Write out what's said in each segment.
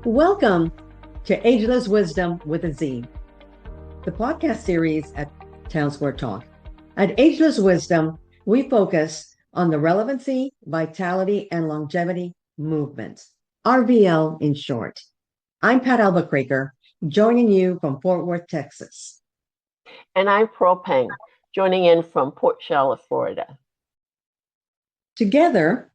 Welcome to Ageless Wisdom with a Z, the podcast series at TownSquareTalk. At Ageless Wisdom, we focus on the relevancy, vitality, and longevity movement, RVL in short. I'm Pat Alva-Kraker, joining you from Fort Worth, Texas. And I'm Pearl Peng, joining in from Port Charlotte, Florida. Together,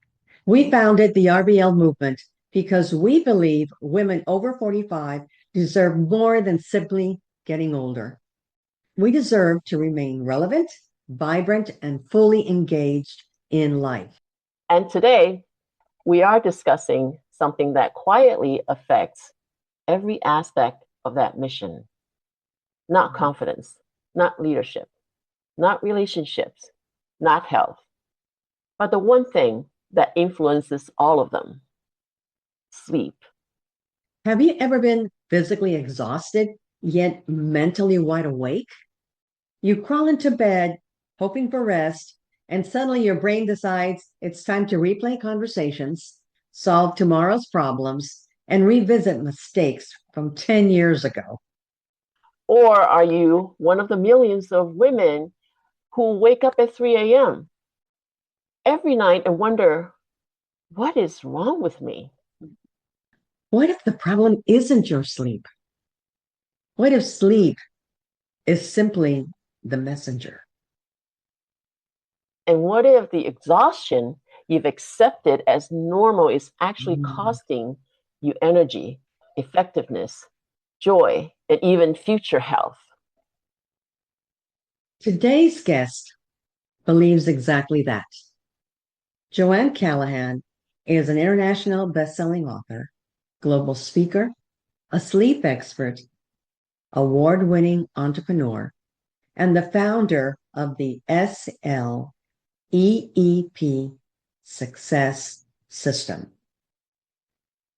we founded the RVL movement because we believe women over 45 deserve more than simply getting older. We deserve to remain relevant, vibrant, and fully engaged in life. And today, we are discussing something that quietly affects every aspect of that mission. Not confidence, not leadership, not relationships, not health, but the one thing that influences all of them: sleep. Have you ever been physically exhausted, yet mentally wide awake? You crawl into bed, hoping for rest, and suddenly your brain decides it's time to replay conversations, solve tomorrow's problems, and revisit mistakes from 10 years ago. Or are you one of the millions of women who wake up at 3 a.m. every night and wonder, what is wrong with me? What if the problem isn't your sleep? What if sleep is simply the messenger? And what if the exhaustion you've accepted as normal is actually costing you energy, effectiveness, joy, and even future health? Today's guest believes exactly that. Joann Callaghan is an international best-selling author, global speaker, a sleep expert, award-winning entrepreneur, and the founder of the S.L.E.E.P success system,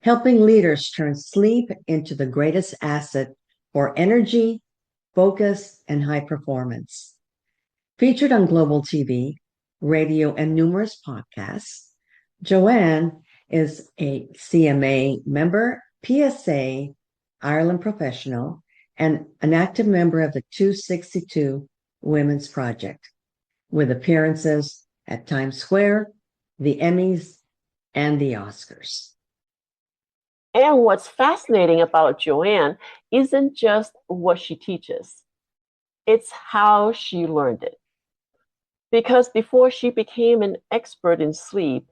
helping leaders turn sleep into the greatest asset for energy, focus, and high performance. Featured on global TV, radio, and numerous podcasts, Joann is a CMA member, PSA Ireland professional, and an active member of the 262 Women's Project, with appearances at Time Sqare, the Emmys, and the Oscars. And what's fascinating about Joann isn't just what she teaches, it's how she learned it. Because before she became an expert in sleep,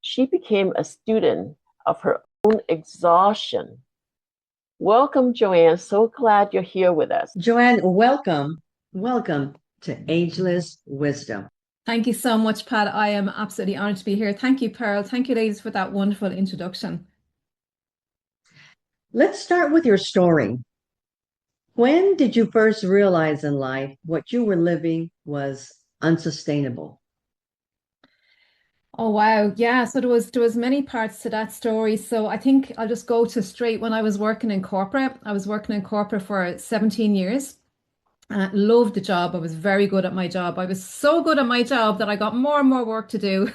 she became a student of her own exhaustion. Welcome, Joann. So glad you're here with us. Joann, welcome. Welcome to Ageless Wisdom. Thank you so much, Pat. I am absolutely honored to be here. Thank you, Pearl. Thank you, ladies, for that wonderful introduction. Let's start with your story. When did you first realize in life what you were living was unsustainable? Oh wow, yeah. So there was many parts to that story. So I think I'll just go to straight when I was working in corporate. I was working in corporate for 17 years. Loved the job. I was very good at my job. I was so good at my job that I got more and more work to do.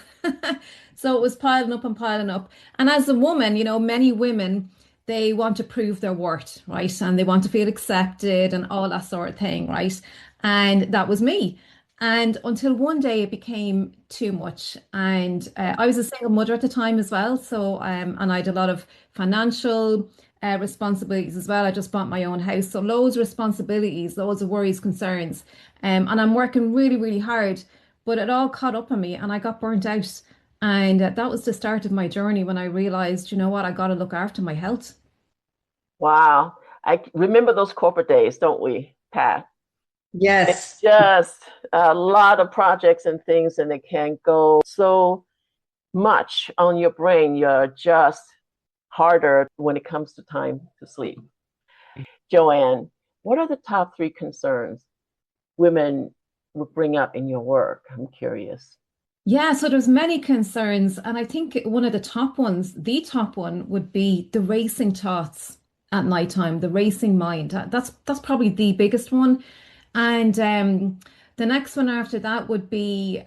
So it was piling up and piling up. And as a woman, many women, they want to prove their worth, right? And they want to feel accepted and all that sort of thing, right? And that was me. And until one day it became too much. And I was a single mother at the time as well. So, and I had a lot of financial responsibilities as well. I just bought my own house. So loads of responsibilities, loads of worries, concerns. And I'm working really, really hard, but it all caught up on me and I got burnt out. And that was the start of my journey when I realized, you know what, I got to look after my health. Wow. I remember those corporate days, don't we, Pat? Yes. It's just a lot of projects and things, and it can go so much on your brain. You're just harder when it comes to time to sleep. Joann, what are the top 3 concerns women would bring up in your work? I'm curious. Yeah, so there's many concerns, and I think one of the top ones, the top one, would be the racing thoughts at nighttime, the racing mind. That's probably the biggest one. And The next one after that would be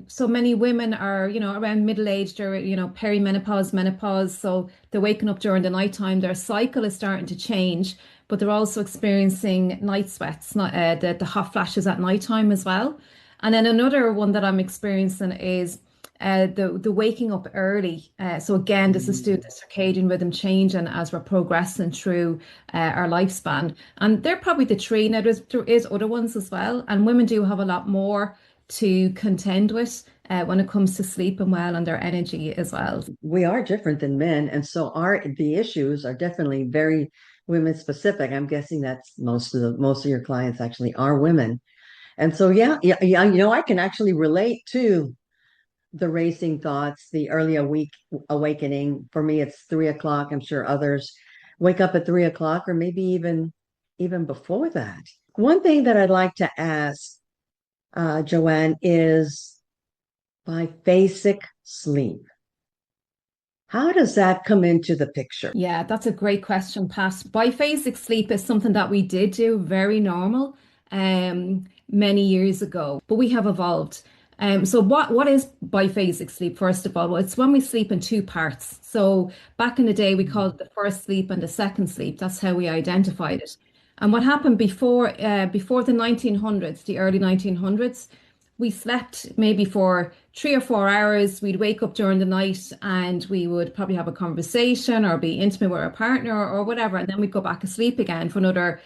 so many women are, around middle age, or, perimenopause, menopause. So they're waking up during the nighttime. Their cycle is starting to change, but they're also experiencing night sweats, not the hot flashes at nighttime as well. And then another one that I'm experiencing is the waking up early. So again, this is due to the circadian rhythm changing as we're progressing through our lifespan. And they're probably the three. Now, there is other ones as well. And women do have a lot more to contend with when it comes to sleeping well and their energy as well. We are different than men, and so the issues are definitely very women specific. I'm guessing that's most of your clients actually are women. And so yeah, I can actually relate to the racing thoughts, the early awakening. For me, it's 3 o'clock. I'm sure others wake up at 3 o'clock or maybe even before that. One thing that I'd like to ask, Joann, is biphasic sleep. How does that come into the picture? Yeah, that's a great question, Pat. Biphasic sleep is something that we did do very normal many years ago, but we have evolved. So what is biphasic sleep, first of all? Well, it's when we sleep in two parts. So back in the day, we called it the first sleep and the second sleep. That's how we identified it. And what happened before the 1900s, the early 1900s, we slept maybe for 3 or 4 hours. We'd wake up during the night and we would probably have a conversation or be intimate with our partner or whatever. And then we'd go back to sleep again for another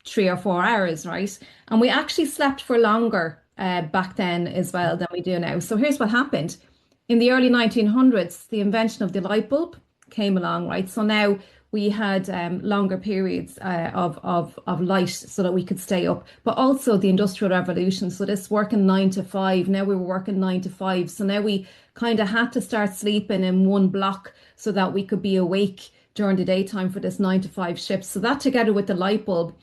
3 or 4 hours, right? And we actually slept for longer back then as well than we do now. So here's what happened. In the early 1900s, the invention of the light bulb came along, right? So now we had longer periods of light so that we could stay up, but also the Industrial Revolution. So this working 9 to 5, now we were working 9 to 5. So now we kind of had to start sleeping in one block so that we could be awake during the daytime for this 9 to 5 shift. So that together with the light bulb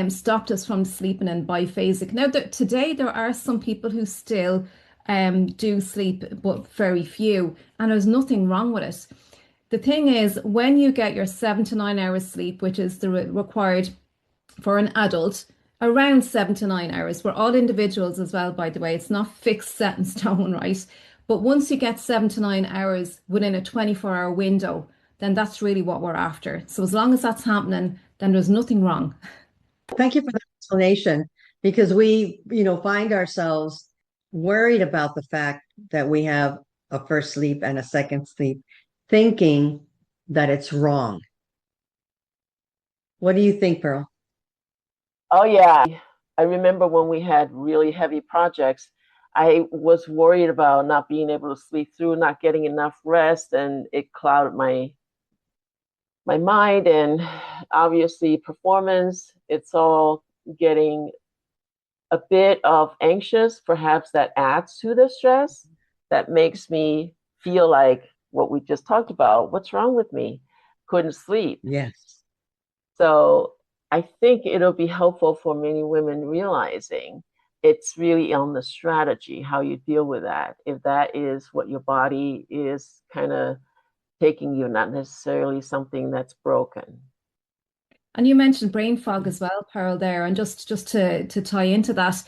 stopped us from sleeping in biphasic. Now, today there are some people who still do sleep, but very few, and there's nothing wrong with it. The thing is, when you get your 7 to 9 hours sleep, which is the required for an adult, around 7 to 9 hours, we're all individuals as well, by the way, it's not fixed, set in stone, right? But once you get 7 to 9 hours within a 24-hour window, then that's really what we're after. So as long as that's happening, then there's nothing wrong. Thank you for the explanation, because we, find ourselves worried about the fact that we have a first sleep and a second sleep, thinking that it's wrong. What do you think, Pearl? Oh, yeah. I remember when we had really heavy projects, I was worried about not being able to sleep through, not getting enough rest, and it clouded my mind and obviously performance. It's all getting a bit of anxious, perhaps that adds to the stress that makes me feel like what we just talked about. What's wrong with me? Couldn't sleep. Yes. So I think it'll be helpful for many women realizing it's really on the strategy, how you deal with that. If that is what your body is kind of taking you, not necessarily something that's broken. And you mentioned brain fog as well, Pearl, there. And just to tie into that,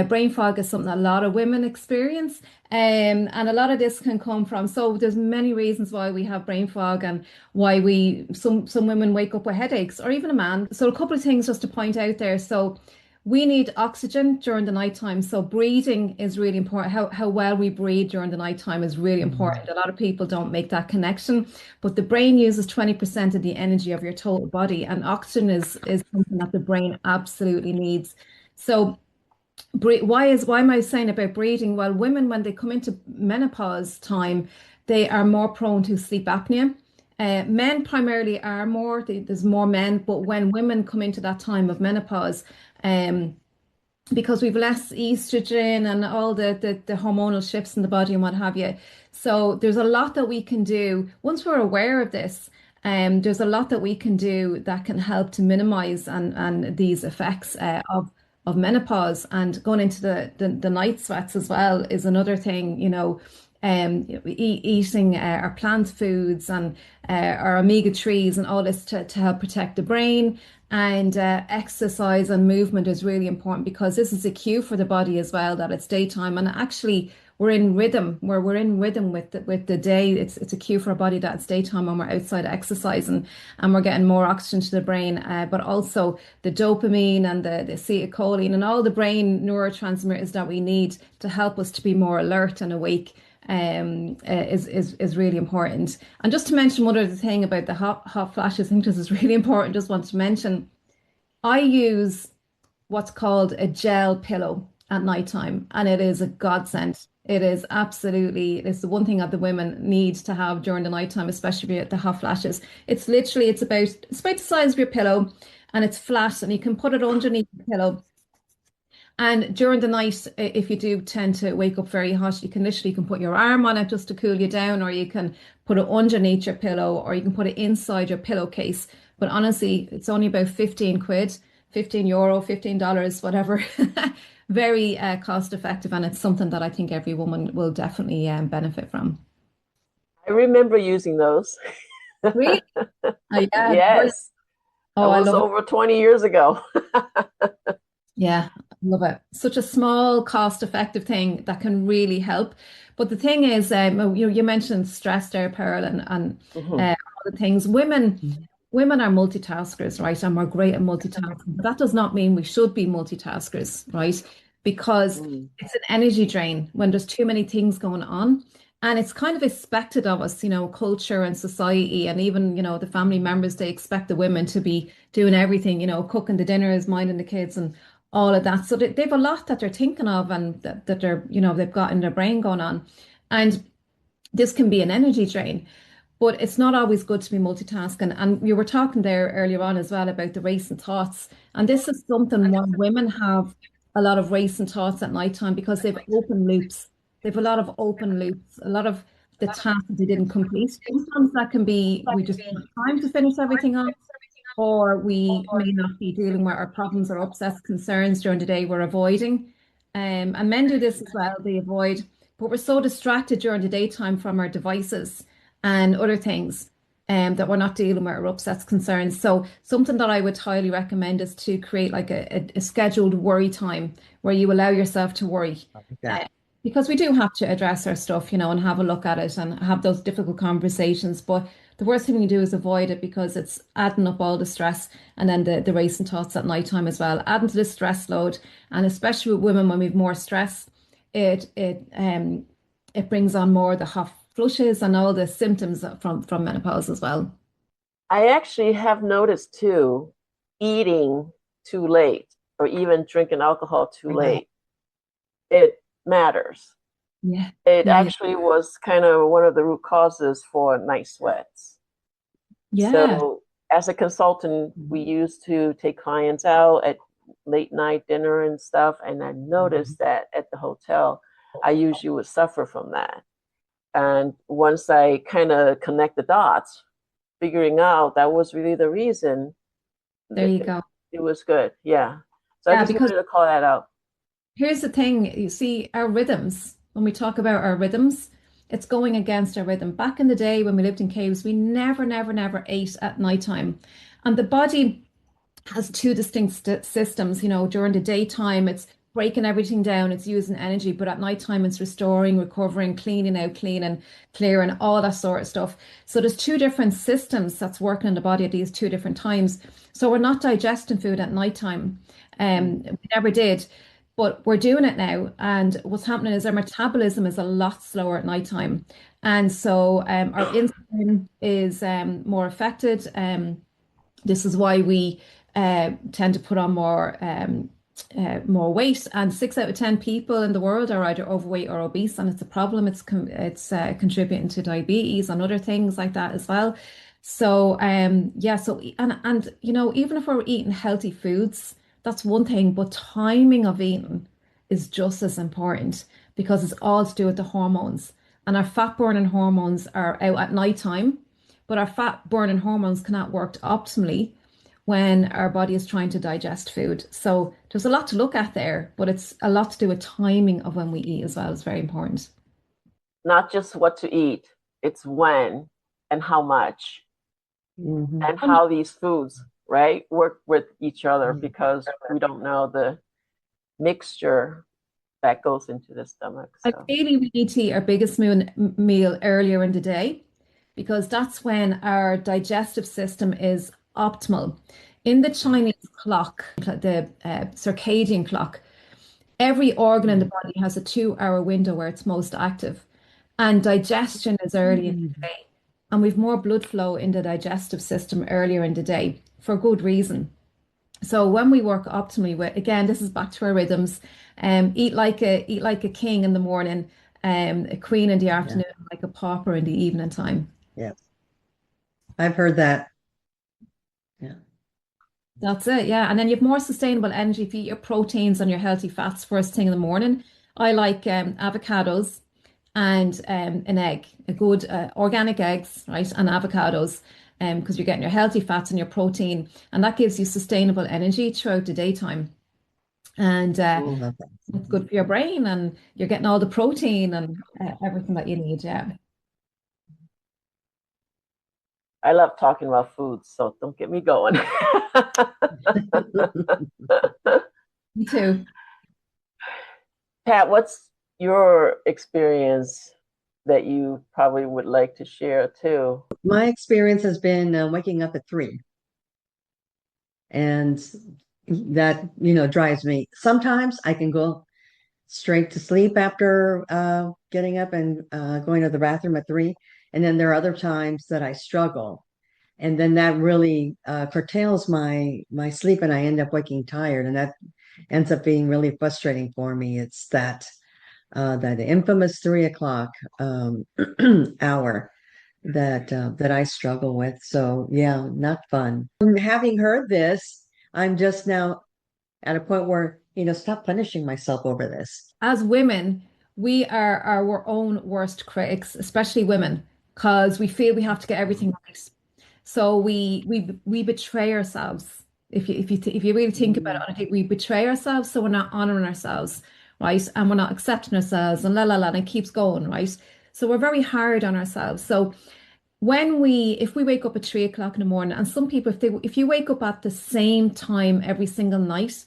brain fog is something a lot of women experience. And a lot of this can come from, so there's many reasons why we have brain fog and why some women wake up with headaches, or even a man. So a couple of things just to point out there. So we need oxygen during the nighttime. So breathing is really important. How well we breathe during the nighttime is really important. A lot of people don't make that connection, but the brain uses 20% of the energy of your total body, and oxygen is something that the brain absolutely needs. So why am I saying about breathing? Well, women, when they come into menopause time, they are more prone to sleep apnea. Men primarily are more, there's more men, but when women come into that time of menopause, because we've less estrogen and all the hormonal shifts in the body and what have you. So there's a lot that we can do. Once we're aware of this, there's a lot that we can do that can help to minimize and these effects of menopause. And going into the night sweats as well is another thing, eating our plant foods and our omega-3s and all this to help protect the brain. And exercise and movement is really important because this is a cue for the body as well that it's daytime. And actually, we're in rhythm, where we're in rhythm with the day. It's a cue for our body that it's daytime when we're outside exercising and we're getting more oxygen to the brain, but also the dopamine and the acetylcholine and all the brain neurotransmitters that we need to help us to be more alert and awake is really important. And just to mention one other thing about the hot flashes, I think this is really important. Just want to mention, I use what's called a gel pillow at nighttime, and it is a godsend. It is absolutely, it's the one thing that the women need to have during the nighttime, especially at the hot flashes. It's literally, it's about the size of your pillow, and it's flat, and you can put it underneath the pillow. And during the night, if you do tend to wake up very hot, you can put your arm on it just to cool you down, or you can put it underneath your pillow, or you can put it inside your pillowcase. But honestly, it's only about 15 quid, €15, $15, whatever. Very cost effective, and it's something that I think every woman will definitely benefit from. I remember using those. Really? Oh, yeah. Yes. Oh, that I was love it. over 20 years ago. Yeah, I love it. Such a small, cost-effective thing that can really help. But the thing is, you mentioned stress there, Pearl, and Mhm. all the things. Women are multitaskers, right? And we're great at multitasking. But that does not mean we should be multitaskers, right? Because Mm. it's an energy drain when there's too many things going on. And it's kind of expected of us, culture and society, and even, the family members, they expect the women to be doing everything, cooking the dinners, minding the kids, and all of that. So they've a lot that they're thinking of and that they're, they've got in their brain going on. And this can be an energy drain. But it's not always good to be multitasking. And we were talking there earlier on as well about the racing thoughts. And this is something why women have a lot of racing thoughts at nighttime because they've open loops. They've a lot of open loops, a lot of the tasks that they didn't complete. Sometimes that can be we just don't have time to finish everything off, or we may not be dealing with our problems or upsets, concerns during the day we're avoiding. And men do this as well, they avoid, but we're so distracted during the daytime from our devices and other things that we're not dealing with our upsets, concerns. So something that I would highly recommend is to create like a scheduled worry time where you allow yourself to worry. Yeah. Because we do have to address our stuff, and have a look at it and have those difficult conversations. But the worst thing we can do is avoid it because it's adding up all the stress and then the racing thoughts at nighttime as well, adding to the stress load. And especially with women, when we have more stress, it brings on more the hot flushes and all the symptoms from menopause as well. I actually have noticed too, eating too late or even drinking alcohol too late, it matters. Yeah. It Yeah. actually was kind of one of the root causes for night sweats. Yeah. So as a consultant, we used to take clients out at late night dinner and stuff. And I noticed that at the hotel, I usually would suffer from that. And once I kind of connect the dots, figuring out that was really the reason, There you go. it was good. Yeah. So I Yeah, just because wanted to call that out. here's the thing, you see, our rhythms, when we talk about our rhythms, it's going against our rhythm. Back in the day when we lived in caves, we never, never, never ate at nighttime. And the body has two distinct systems. During the daytime, it's breaking everything down, it's using energy, but at nighttime, it's restoring, recovering, cleaning out, cleaning, clearing, all that sort of stuff. So there's two different systems that's working in the body at these two different times. So we're not digesting food at nighttime. We never did. But we're doing it now. And what's happening is our metabolism is a lot slower at nighttime. And so our insulin is more affected. This is why we tend to put on more weight. And 6 out of 10 people in the world are either overweight or obese, and it's a problem. It's contributing to diabetes and other things like that as well. So yeah. So and even if we're eating healthy foods, that's one thing. But timing of eating is just as important because it's all to do with the hormones. And our fat burning hormones are out at nighttime, but our fat burning hormones cannot work optimally when our body is trying to digest food. So there's a lot to look at there, but it's a lot to do with timing of when we eat as well. It's very important. Not just what to eat, it's when and how much Mhm. and how these foods right? Work with each other because we don't know the mixture that goes into the stomach. So Ideally, we need to eat our biggest meal earlier in the day because that's when our digestive system is optimal. In the Chinese clock, the circadian clock, every organ in the body has a 2 hour window where it's most active. And digestion is early in the day. And we've more blood flow in the digestive system earlier in the day for good reason. So when we work optimally with, again, this is back to our rhythms. Eat like a king in the morning, a queen in the afternoon, like a pauper in the evening time. Yeah. I've heard that. Yeah. That's it, yeah. And then you have more sustainable energy if you eat your proteins and your healthy fats first thing in the morning. I like avocados and an egg, a good organic eggs, right, and avocados, because you're getting your healthy fats and your protein, and that gives you sustainable energy throughout the daytime. And it's good for your brain, and you're getting all the protein and everything that you need. Yeah. I love talking about food, so don't get me going. Me too. Pat, what's your experience that you probably would like to share too? My experience has been waking up at 3. And that, drives me. Sometimes I can go straight to sleep after getting up and going to the bathroom at 3. And then there are other times that I struggle. And then that really curtails my sleep, and I end up waking tired. And that ends up being really frustrating for me. It's that infamous 3 o'clock hour that I struggle with. So yeah, not fun. Having heard this, I'm just now at a point where, stop punishing myself over this. As women, we are our own worst critics, especially women, because we feel we have to get everything right. So we betray ourselves. If you really think about it, I think we betray ourselves, so we're not honoring ourselves, right? And we're not accepting ourselves, and la la la, and it keeps going, right? So we're very hard on ourselves. So if we wake up at 3 o'clock in the morning, and some people, if you wake up at the same time every single night,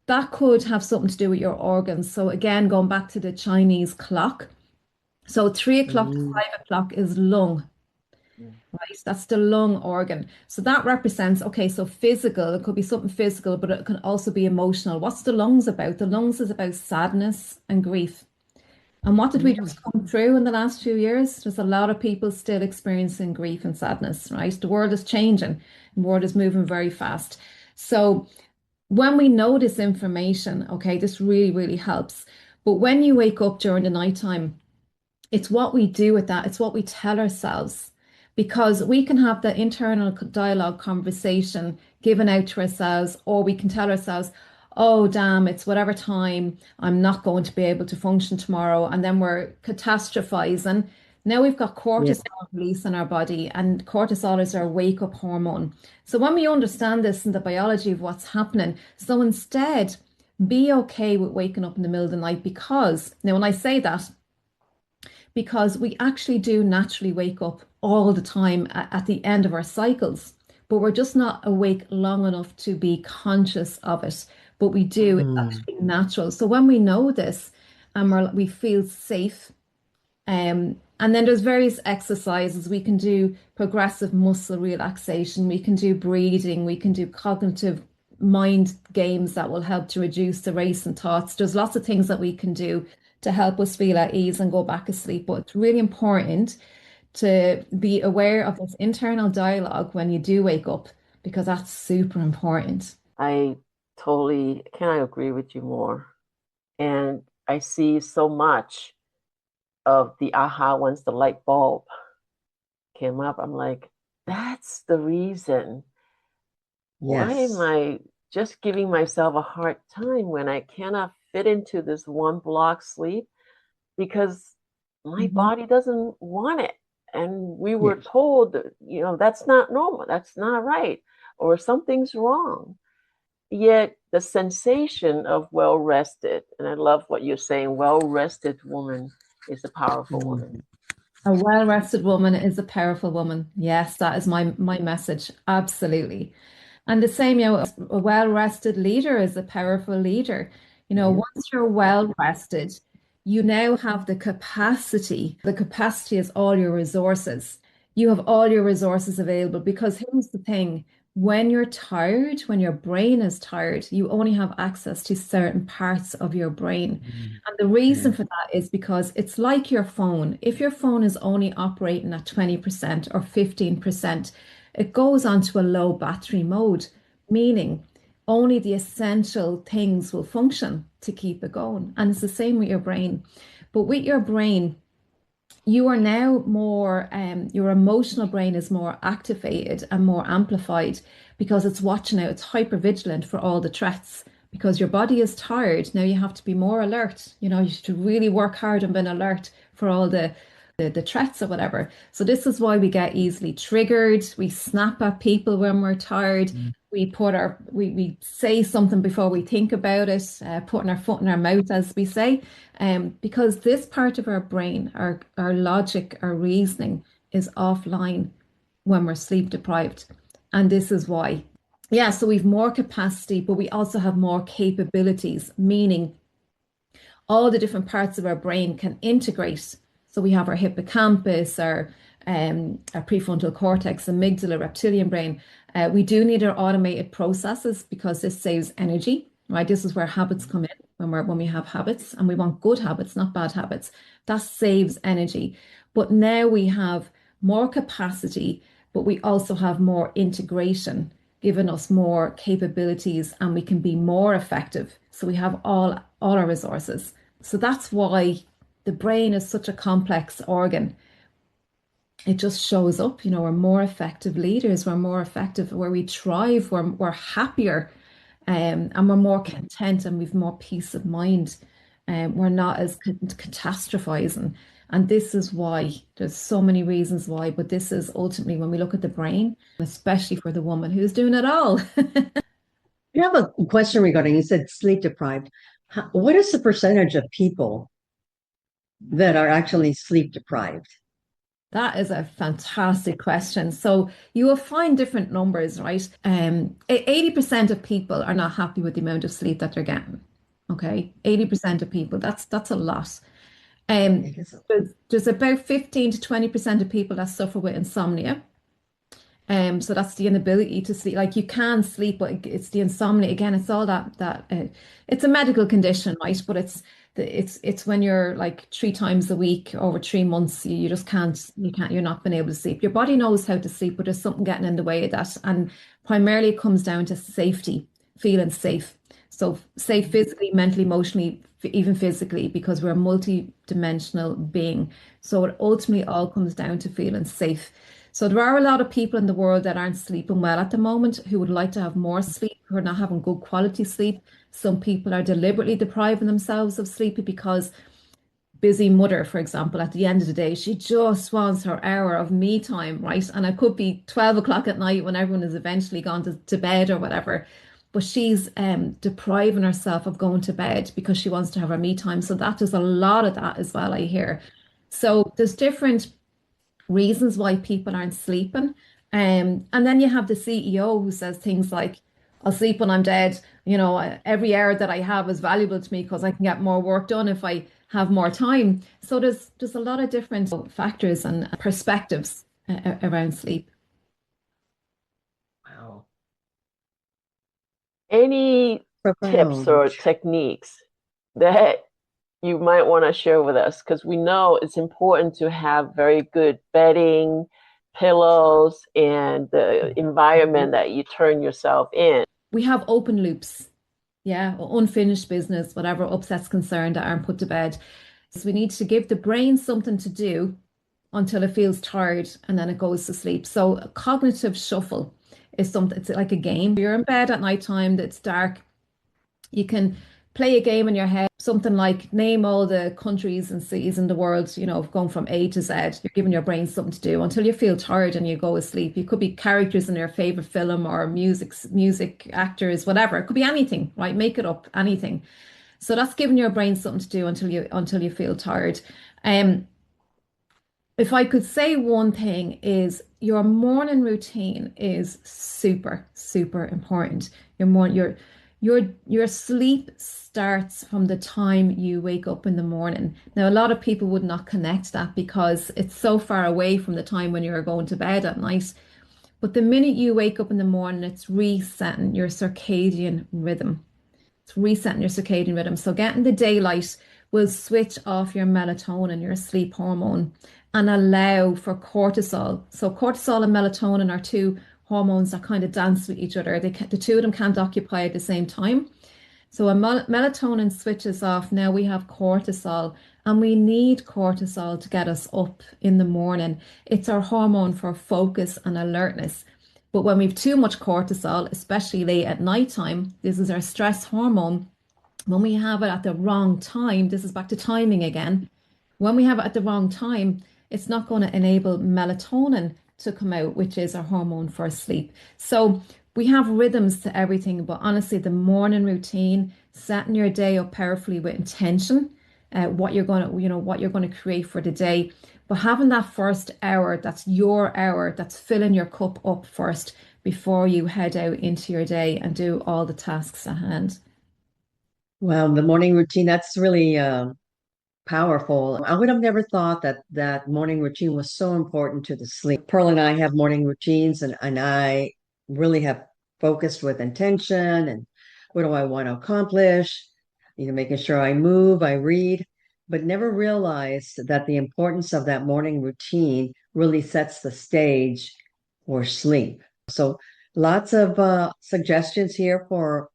that could have something to do with your organs. So again, going back to the Chinese clock. So 3 o'clock to 5 o'clock is lung, right? That's the lung organ. So that represents, okay, so physical, it could be something physical, but it can also be emotional. What's the lungs about? The lungs is about sadness and grief. And what did we just come through in the last few years? There's a lot of people still experiencing grief and sadness, right? The world is changing. The world is moving very fast. So when we know this information, okay, this really, really helps. But when you wake up during the nighttime, it's what we do with that. It's what we tell ourselves. Because we can have the internal dialogue conversation given out to ourselves, or we can tell ourselves, oh, damn, it's whatever time, I'm not going to be able to function tomorrow. And then we're catastrophizing. Now we've got cortisol release in our body, and cortisol is our wake up hormone. So when we understand this and the biology of what's happening, so instead, be okay with waking up in the middle of the night, because now when I say that, because we actually do naturally wake up all the time at the end of our cycles, but we're just not awake long enough to be conscious of it. But we do, it's actually natural. So when we know this and we feel safe, and then there's various exercises. We can do progressive muscle relaxation, we can do breathing, we can do cognitive mind games that will help to reduce the racing thoughts. There's lots of things that we can do to help us feel at ease and go back to sleep. But it's really important to be aware of this internal dialogue when you do wake up, because that's super important. I totally cannot agree with you more. And I see so much of the aha once the light bulb came up. I'm like, that's the reason. Why am I just giving myself a hard time when I cannot fit into this one block sleep? Because my body doesn't want it. And we were told, that's not normal, that's not right, or something's wrong. Yet the sensation of well-rested, and I love what you're saying, well-rested woman is a powerful woman. A well-rested woman is a powerful woman. Yes, that is my message. Absolutely. And the same, a well-rested leader is a powerful leader. Once you're well rested, you now have the capacity. The capacity is all your resources. You have all your resources available because here's the thing. When you're tired, when your brain is tired, you only have access to certain parts of your brain. And the reason for that is because it's like your phone. If your phone is only operating at 20% or 15%, it goes onto a low battery mode, meaning only the essential things will function to keep it going. And it's the same with your brain. But with your brain, you are now more, your emotional brain is more activated and more amplified because it's watching out, it's hyper vigilant for all the threats. Because your body is tired, now you have to be more alert. You have to really work hard and be alert for all the threats or whatever. So this is why we get easily triggered. We snap at people when we're tired. We say something before we think about it, putting our foot in our mouth, as we say, because this part of our brain, our logic, our reasoning is offline when we're sleep deprived. And this is why. Yeah, so we've more capacity, but we also have more capabilities, meaning all the different parts of our brain can integrate. So we have our hippocampus, our prefrontal cortex, amygdala, reptilian brain. We do need our automated processes because this saves energy, right? This is where habits come in when we have habits, and we want good habits, not bad habits. That saves energy. But now we have more capacity, but we also have more integration, giving us more capabilities, and we can be more effective. So we have all our resources. So that's why the brain is such a complex organ. It just shows up, we're more effective leaders, we're more effective, where we thrive, we're happier, and we're more content, and we've more peace of mind. We're not as catastrophizing. And this is why, there's so many reasons why, but this is ultimately when we look at the brain, especially for the woman who's doing it all. I have a question regarding, you said sleep deprived. What is the percentage of people that are actually sleep deprived? That is a fantastic question. So you will find different numbers, right? 80% of people are not happy with the amount of sleep that they're getting. Okay, 80% of people, that's a lot. There's about 15 to 20% of people that suffer with insomnia. So that's the inability to sleep. Like, you can sleep, but it's the insomnia. Again, it's all that it's a medical condition, right? But it's when you're like 3 times a week over 3 months, you just you're not been able to sleep. Your body knows how to sleep, but there's something getting in the way of that. And primarily it comes down to safety, feeling safe. So safe physically, mentally, emotionally, even physically, because we're a multi-dimensional being. So it ultimately all comes down to feeling safe. So there are a lot of people in the world that aren't sleeping well at the moment, who would like to have more sleep, who are not having good quality sleep. Some people are deliberately depriving themselves of sleep because busy mother, for example, at the end of the day, she just wants her hour of me time, right? And it could be 12 o'clock at night when everyone has eventually gone to bed or whatever. But she's depriving herself of going to bed because she wants to have her me time. So there's a lot of that as well, I hear. So there's different reasons why people aren't sleeping. And then you have the CEO who says things like, I'll sleep when I'm dead. Every hour that I have is valuable to me because I can get more work done if I have more time. So there's a lot of different factors and perspectives around sleep. Wow. Any tips or techniques that you might want to share with us? Because we know it's important to have very good bedding, pillows, and the environment that you turn yourself in. We have open loops. Yeah, unfinished business, whatever upsets concern that aren't put to bed. So we need to give the brain something to do until it feels tired, and then it goes to sleep. So a cognitive shuffle is something, it's like a game. You're in bed at nighttime, it's dark. You can play a game in your head, something like name all the countries and cities in the world, going from A to Z. You're giving your brain something to do until you feel tired and you go to sleep. You could be characters in your favorite film or music actors, whatever. It could be anything, right? Make it up, anything. So that's giving your brain something to do until you feel tired. if I could say one thing is your morning routine is super, super important. Your sleep starts from the time you wake up in the morning. Now, a lot of people would not connect that because it's so far away from the time when you're going to bed at night. But the minute you wake up in the morning, it's resetting your circadian rhythm. It's resetting your circadian rhythm. So getting the daylight will switch off your melatonin, your sleep hormone, and allow for cortisol. So cortisol and melatonin are two hormones that kind of dance with each other. The two of them can't occupy at the same time. So when melatonin switches off, now we have cortisol, and we need cortisol to get us up in the morning. It's our hormone for focus and alertness. But when we've too much cortisol, especially late at nighttime, this is our stress hormone. When we have it at the wrong time, this is back to timing again. When we have it at the wrong time, it's not going to enable melatonin to come out, which is our hormone for sleep. So we have rhythms to everything, but honestly, the morning routine, setting your day up powerfully with intention, what you're going to, what you're going to create for the day. But having that first hour, that's your hour, that's filling your cup up first before you head out into your day and do all the tasks at hand. Well, the morning routine, that's really powerful. I would have never thought that that morning routine was so important to the sleep. Pearl and I have morning routines, and I really have focused with intention and what do I want to accomplish, making sure I move, I read, but never realized that the importance of that morning routine really sets the stage for sleep. So lots of suggestions here for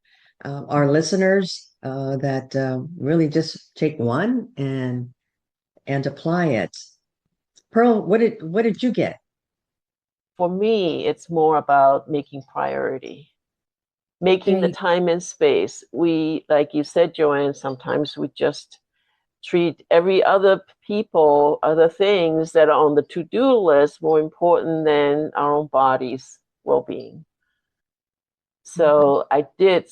our listeners that really just take one and apply it. Pearl, what did you get? For me, it's more about making priority, making the time and space. We, like you said, Joanne, sometimes we just treat every other people, other things that are on the to-do list more important than our own body's well-being. So I did,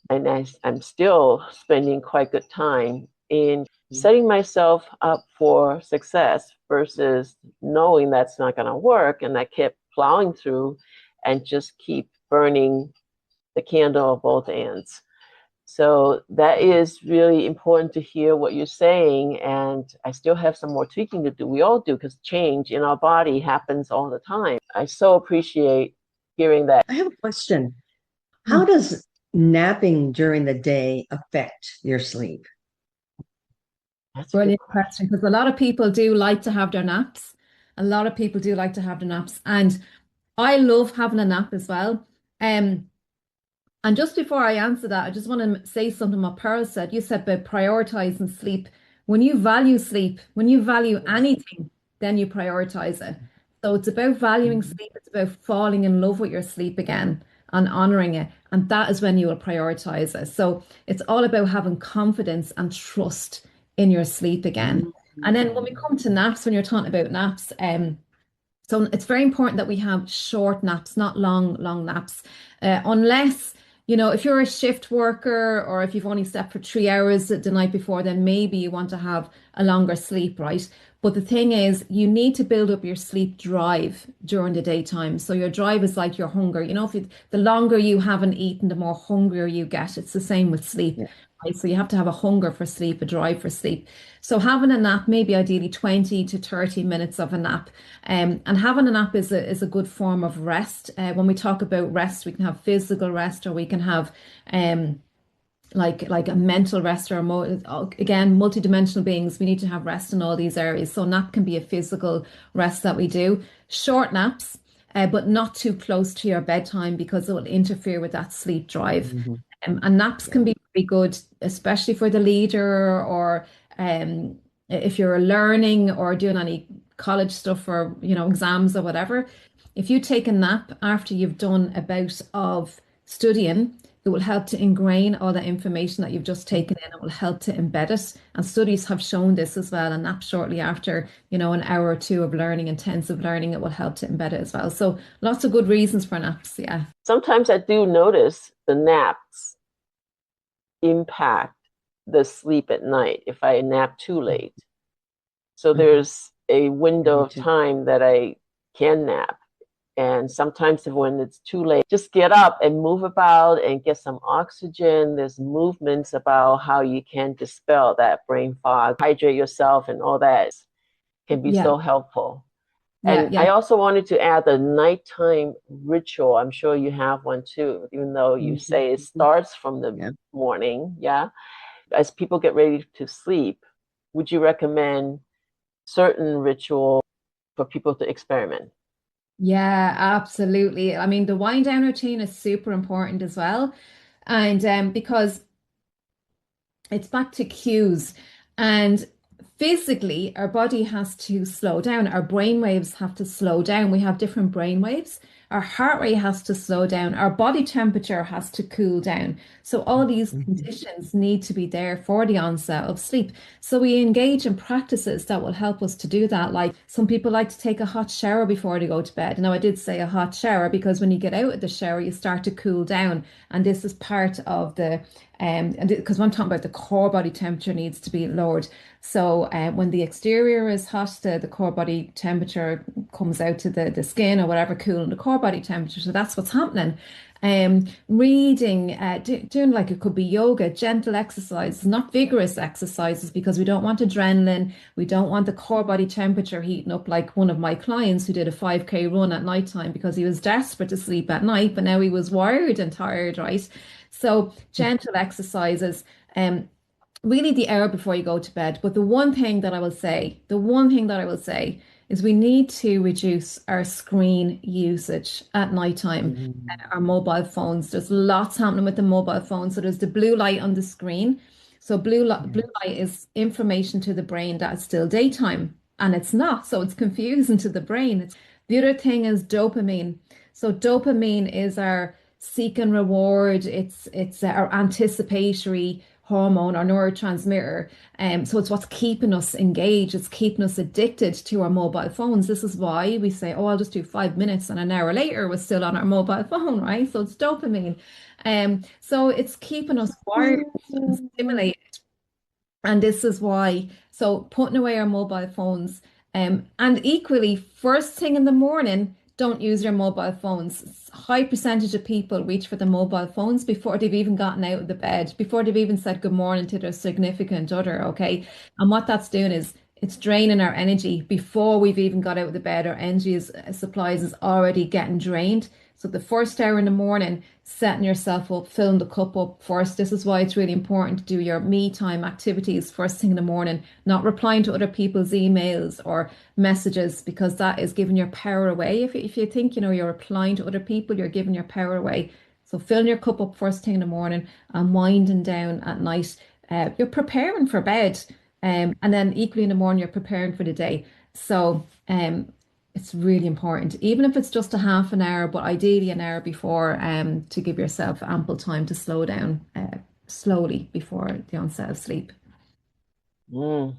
and I'm still spending quite good time in setting myself up for success versus knowing that's not going to work. And I kept plowing through and just keep burning the candle at both ends. So that is really important to hear what you're saying. And I still have some more tweaking to do. We all do, because change in our body happens all the time. I so appreciate hearing that. I have a question. How does napping during the day affect your sleep? That's a brilliant question, because a lot of people do like to have their naps. A lot of people do like to have their naps. And I love having a nap as well. And just before I answer that, I just want to say something what Pearl said. You said about prioritizing sleep. When you value sleep, when you value anything, then you prioritize it. So it's about valuing sleep. It's about falling in love with your sleep again and honoring it. And that is when you will prioritize it. So it's all about having confidence and trust in your sleep again. And then when we come to naps, when you're talking about naps, so it's very important that we have short naps, not long naps, unless, if you're a shift worker or if you've only slept for 3 hours the night before, then maybe you want to have a longer sleep, right? But the thing is, you need to build up your sleep drive during the daytime. So your drive is like your hunger. The longer you haven't eaten, the more hungrier you get. It's the same with sleep. Yeah. Right? So you have to have a hunger for sleep, a drive for sleep. So having a nap, maybe ideally 20 to 30 minutes of a nap. And having a nap is a good form of rest. When we talk about rest, we can have physical rest, or we can have like a mental rest, or again, multidimensional beings. We need to have rest in all these areas. So nap can be a physical rest that we do. Short naps, but not too close to your bedtime, because it will interfere with that sleep drive. And naps can be very good, especially for the leader, or if you're learning or doing any college stuff, or exams or whatever. If you take a nap after you've done a bout of studying, it will help to ingrain all the information that you've just taken in. It will help to embed it. And studies have shown this as well. A nap shortly after, an hour or two of learning, intensive learning, it will help to embed it as well. So lots of good reasons for naps, yeah. Sometimes I do notice the naps impact the sleep at night if I nap too late. So there's a window Me of too. time that I can nap. And sometimes when it's too late, just get up and move about and get some oxygen. There's movements about how you can dispel that brain fog, hydrate yourself, and all that can be Yeah, so helpful. yeah, And yeah. I also wanted to add the nighttime ritual. I'm sure you have one too, even though you say it Mhm. starts from the Yeah. morning. Yeah. As people get ready to sleep, would you recommend certain ritual for people to experiment? Yeah, absolutely. I mean, the wind down routine is super important as well. And because it's back to cues. And physically, our body has to slow down. Our brain waves have to slow down. We have different brain waves. Our heart rate has to slow down. Our body temperature has to cool down. So all these Mhm. conditions need to be there for the onset of sleep. So we engage in practices that will help us to do that. Like some people like to take a hot shower before they go to bed. Now, I did say a hot shower because when you get out of the shower, you start to cool down. And this is part of the and because when I'm talking about the core body temperature needs to be lowered. So when the exterior is hot, the core body temperature comes out to the skin or whatever, cooling the core body temperature. So that's what's happening. Reading, doing like it could be yoga, gentle exercises, not vigorous exercises, because we don't want adrenaline. We don't want the core body temperature heating up like one of my clients who did a 5K run at nighttime because he was desperate to sleep at night, but now he was wired and tired, right? So gentle exercises, really the hour before you go to bed. But the one thing that I will say is we need to reduce our screen usage at nighttime, Mhm. our mobile phones. There's lots happening with the mobile phone. So there's the blue light on the screen. So blue Yeah. light is information to the brain that it's still daytime, and it's not. So it's confusing to the brain. The other thing is dopamine. So dopamine is our seek and reward. It's our anticipatory hormone or neurotransmitter. So it's what's keeping us engaged. It's keeping us addicted to our mobile phones. This is why we say, "Oh, I'll just do 5 minutes," and an hour later we're still on our mobile phone, right? So it's dopamine. So it's keeping us wired and stimulated. And this is why, so putting away our mobile phones, and equally, first thing in the morning, don't use your mobile phones. High percentage of people reach for the mobile phones before they've even gotten out of the bed, before they've even said good morning to their significant other, okay? And what that's doing is it's draining our energy before we've even got out of the bed. Our energy supplies is already getting drained. So the first hour in the morning, setting yourself up, filling the cup up first. This is why it's really important to do your me time activities first thing in the morning, not replying to other people's emails or messages, because that is giving your power away. If you think, you're replying to other people, you're giving your power away. So filling your cup up first thing in the morning and winding down at night. You're preparing for bed. And then equally in the morning, you're preparing for the day. So it's really important, even if it's just a half an hour, but ideally an hour before, to give yourself ample time to slow down slowly before the onset of sleep. Mm.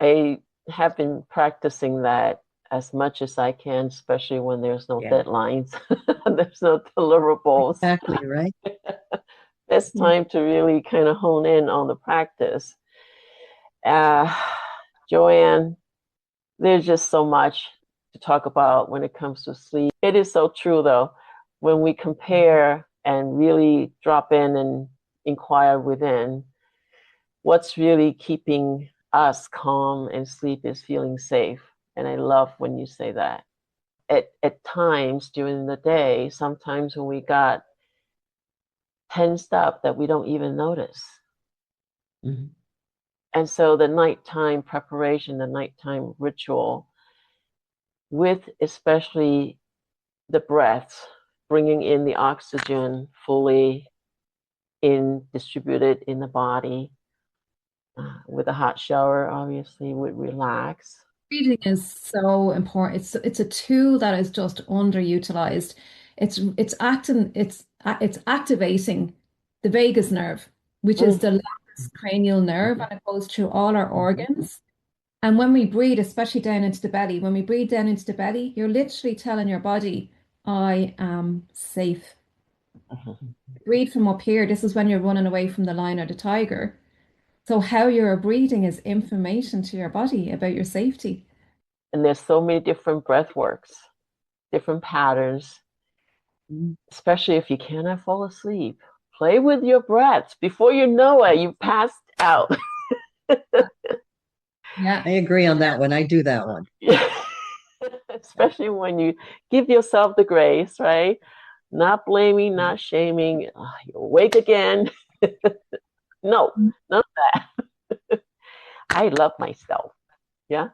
I have been practicing that as much as I can, especially when there's no Yeah. deadlines, there's no deliverables. Exactly, right? It's Yeah. time to really kind of hone in on the practice. Uh, Joann, there's just so much to talk about when it comes to sleep. It is so true, though, when we compare and really drop in and inquire within, what's really keeping us calm and sleep is feeling safe. And I love when you say that. At times during the day, sometimes when we got tensed up that we don't even notice. Mhm. And so the nighttime preparation, the nighttime ritual, with especially the breaths, bringing in the oxygen fully in distributed in the body, with a hot shower, obviously, would relax. Breathing is so important. It's a tool that is just underutilized. It's activating the vagus nerve, which is Mm, the longest cranial nerve, Mhm. and it goes through all our Mhm. organs. And when we breathe, especially down into the belly, when we breathe down into the belly, you're literally telling your body, "I am safe." mhm. Breathe from up here. This is when you're running away from the lion or the tiger. So how you're breathing is information to your body about your safety. And there's so many different breath works, different patterns, especially if you cannot fall asleep. Play with your breaths. Before you know it, you passed out. Yeah. I agree on that one. I do that one. Especially when you give yourself the grace, right? Not blaming, not shaming. Oh, you're awake again. No, none of that. I love myself. Yeah.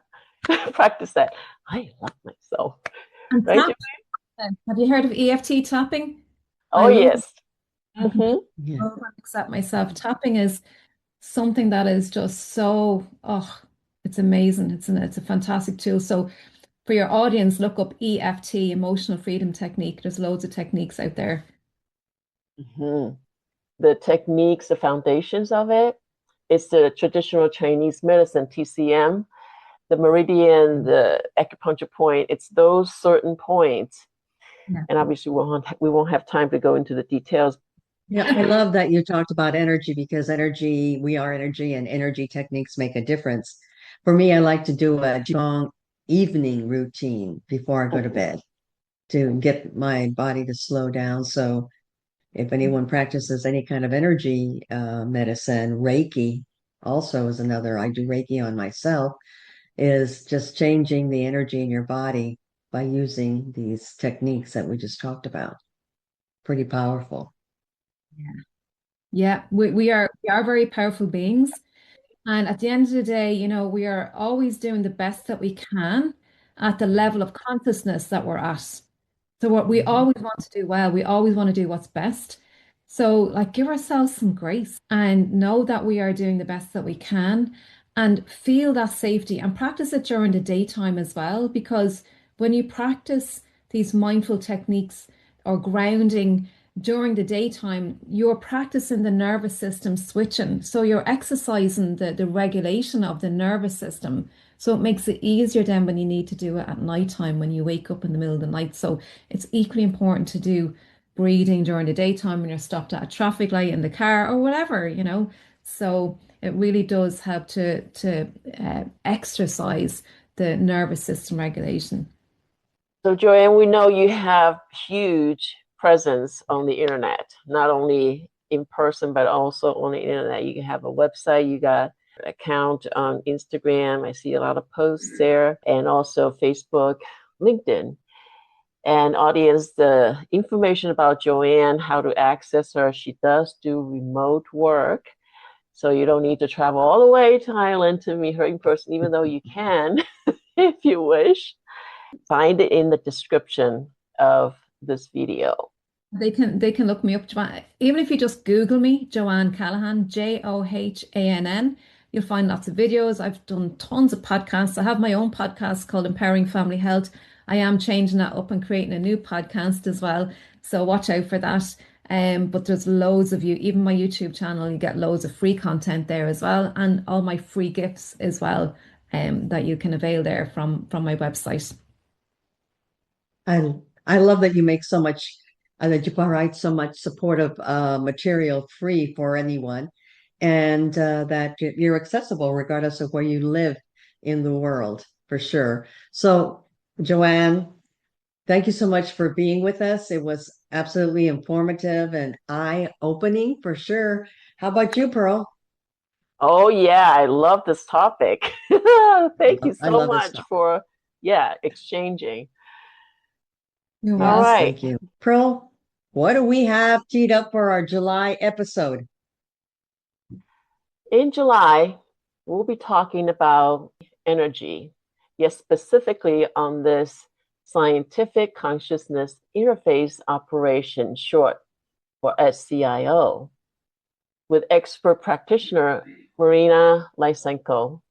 Practice that. I love myself. And Right? have you heard of EFT tapping? Oh, I love yes. Yeah. to accept myself. Tapping is something that is just so, oh, it's amazing. It's a fantastic tool. So for your audience, look up EFT, Emotional Freedom Technique. There's loads of techniques out there. The techniques, the foundations of it, it's the traditional Chinese medicine, TCM, the meridian, the acupuncture point. It's those certain points. Yeah. And obviously we won't have time to go into the details. Yeah, I love that you talked about energy because energy, we are energy, and energy techniques make a difference. For me, I like to do a strong evening routine before I go to bed to get my body to slow down. So if anyone practices any kind of energy medicine, Reiki also is another. I do Reiki on myself, is just changing the energy in your body by using these techniques that we just talked about. Pretty powerful. Yeah, we are very powerful beings. And at the end of the day, you know, we are always doing the best that we can at the level of consciousness that we're at. So what we always want to do well, we always want to do what's best. So like give ourselves some grace and know that we are doing the best that we can and feel that safety and practice it during the daytime as well. Because when you practice these mindful techniques or grounding during the daytime, you're practicing the nervous system switching. So you're exercising the regulation of the nervous system. So it makes it easier then when you need to do it at nighttime when you wake up in the middle of the night. So it's equally important to do breathing during the daytime when you're stopped at a traffic light in the car or whatever, you know. So it really does help to exercise the nervous system regulation. So Joanne, we know you have huge presence on the internet, not only in person, but also on the internet. You have a website, you got an account on Instagram. I see a lot of posts there, and also Facebook, LinkedIn. And audience, the information about Joanne, how to access her, she does do remote work. So you don't need to travel all the way to Ireland to meet her in person, even though you can if you wish. Find it in the description of this video. They can look me up, even if you just Google me, Joann Callaghan, Johann, you'll find lots of videos. I've done tons of podcasts. I have my own podcast called Empowering Family Health. I am changing that up and creating a new podcast as well. So watch out for that. But there's loads of you, even my YouTube channel, you get loads of free content there as well, and all my free gifts as well, that you can avail there from my website. I love that you make so much, that you provide so much supportive material free for anyone, and that you're accessible regardless of where you live in the world, for sure. So, Joanne, thank you so much for being with us. It was absolutely informative and eye-opening for sure. How about you, Pearl? Oh yeah, I love this topic. Thank you I so love this much stuff. for exchanging. You're All welcome. Yes, right. thank you. Pearl, what do we have teed up for our July episode? In July, we'll be talking about energy, yes, specifically on this scientific consciousness interface operation, short for SCIO, with expert practitioner Marina Lysenko.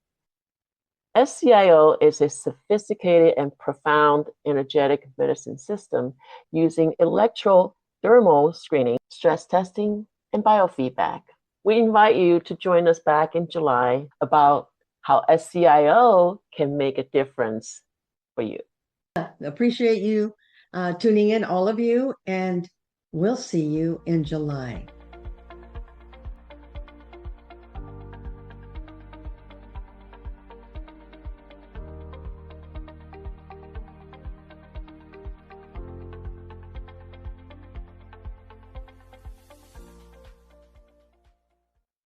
SCIO is a sophisticated and profound energetic medicine system using electrothermal screening, stress testing, and biofeedback. We invite you to join us back in July about how SCIO can make a difference for you. Appreciate you tuning in, all of you, and we'll see you in July.